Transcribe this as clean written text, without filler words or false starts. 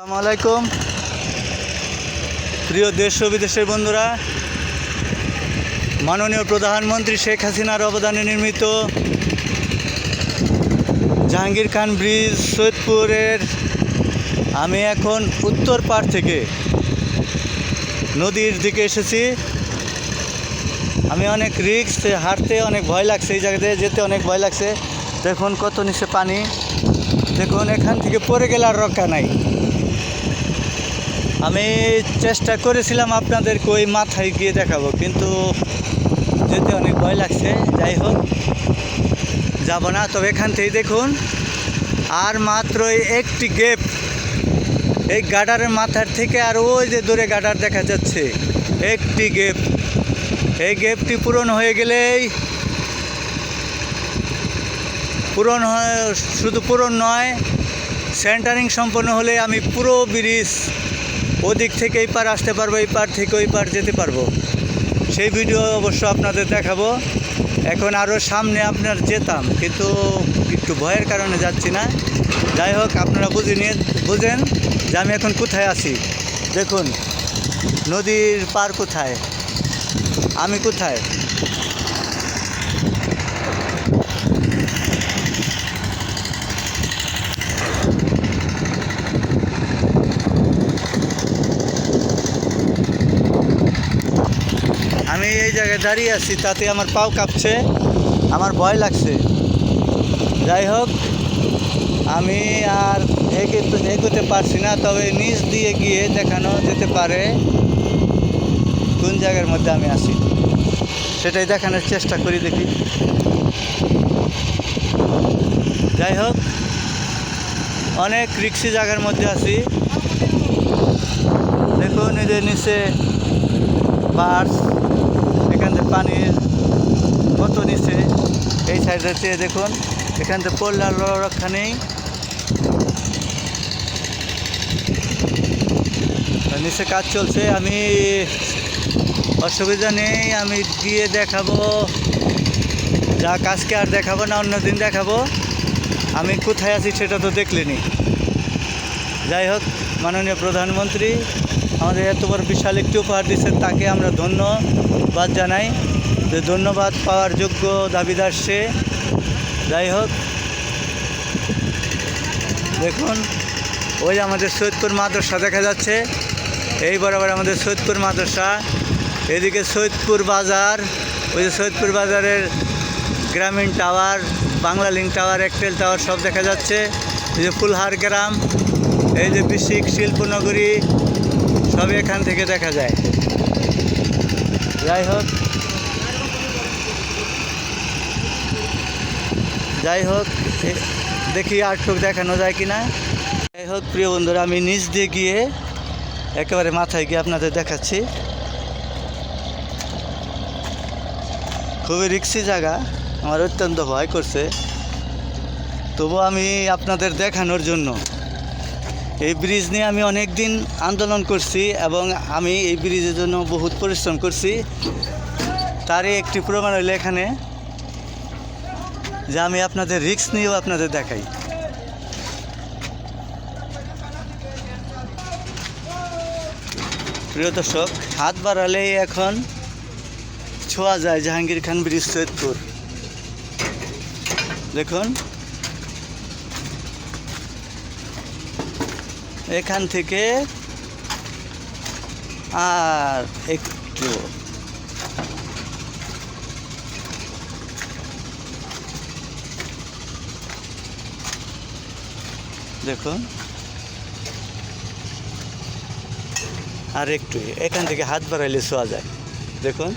আসসালামু আলাইকুম প্রিয় দেশ ও বিদেশের বন্ধুরা, মাননীয় প্রধানমন্ত্রী শেখ হাসিনার অবদানে নির্মিত জাহাঙ্গীর খান ব্রিজ সৈয়দপুরের আমি এখন উত্তর পাড় থেকে নদীর দিকে এসেছি। আমি অনেক রিস্ক, হাঁটতে অনেক ভয় লাগছে, এই জায়গাতে যেতে অনেক ভয় লাগছে। দেখুন কত নিচে পানি, দেখুন এখান থেকে পড়ে গেলে আর রক্ষা নাই। আমি চেষ্টা করেছিলাম আপনাদেরকে ওই মাথায় গিয়ে দেখাবো, কিন্তু যেতে অনেক ভয় লাগছে। যাই হোক, যাব না। তবে এখান থেকে দেখুন আর মাত্র একটি গেপ, এই গাডারের মাথার থেকে আর ওই যে দূরে গাডার দেখা যাচ্ছে, একটি গেপ। এই গেপটি পূরণ হয়ে গেলেই শুধু পূরণ নয়, সেন্টারিং সম্পন্ন হলে আমি পুরো ব্রিজ ওদিক থেকে এই পার আসতে পারবো, এই পার থেকে ওই পার যেতে পারবো। সেই ভিডিও অবশ্য আপনাদের দেখাবো। এখন আরও সামনে আপনার যেতাম, কিন্তু একটু ভয়ের কারণে যাচ্ছি না। যাই হোক, আপনারা বুঝেন যে আমি এখন কোথায় আছি। দেখুন নদীর পার কোথায়, আমি কোথায়। আমি এই জায়গায় দাঁড়িয়ে আছি, তাতে আমার পাও কাঁপছে, আমার ভয় লাগছে। যাই হোক, আমি আর এগোতে পারছি না। তবে নিচ দিয়ে গিয়ে দেখানো যেতে পারে কোন জায়গার মধ্যে আমি আছি, সেটাই দেখানোর চেষ্টা করি, দেখি। যাই হোক, অনেক রিক্সি জায়গার মধ্যে আছি। দেখুন এদের নিচে বাস, এখান থেকে পানির কত নিচে। এই সাইডে চেয়ে দেখুন, এখান থেকে পড়লে আর রক্ষা নেই। নিচে কাজ চলছে, আমি অসুবিধা নেই, আমি গিয়ে দেখাবো। যা কাজকে আর দেখাবো না, অন্যদিন দেখাবো। আমি কোথায় আছি সেটা তো দেখলেনি। যাই হোক, মাননীয় প্রধানমন্ত্রী আমাদের এত বড় বিশাল একটি উপহার দিচ্ছেন, তাকে আমরা ধন্যবাদ জানাই। যে ধন্যবাদ পাওয়ার যোগ্য দাবিদার সে। যাই হোক, দেখুন ওই যে আমাদের সৈয়দপুর মাদ্রাসা দেখা যাচ্ছে, এই বরাবর আমাদের সৈয়দপুর মাদ্রাসা। এদিকে সৈয়দপুর বাজার, ওই যে সৈয়দপুর বাজারের গ্রামীণ tower, Bangla link tower, Airtel tower সব দেখা যাচ্ছে। এই যে ফুলহার গ্রাম, এই যে বিশিক শিল্পনগরী, সব এখান থেকে দেখা যায়। যাই হোক, দেখি আরটুক দেখানো যায় কি না। যাই হোক প্রিয় বন্ধুরা, আমি নিচ দিয়ে গিয়ে একেবারে মাথায় গিয়ে আপনাদের দেখাচ্ছি। খুবই রিক্সি জায়গা, আমার অত্যন্ত ভয় করছে। তবু আমি আপনাদের দেখানোর জন্য, এই ব্রিজ নিয়ে আমি অনেক দিন আন্দোলন করছি এবং আমি এই ব্রিজের জন্য বহুত পরিশ্রম করছি। তারই একটি প্রমাণ হইলে এখানে যে আমি আপনাদের রিস্ক নিয়েও আপনাদের দেখাই। প্রিয় দর্শক, হাত বাড়ালেই এখন ছোঁয়া যায় জাহাঙ্গীর খান ব্রিজ সৈয়দপুর। দেখুন এখান থেকে আর একটু, দেখুন আর একটু, এখান থেকে হাত বাড়াইলে ছোঁয়া যায়। দেখুন।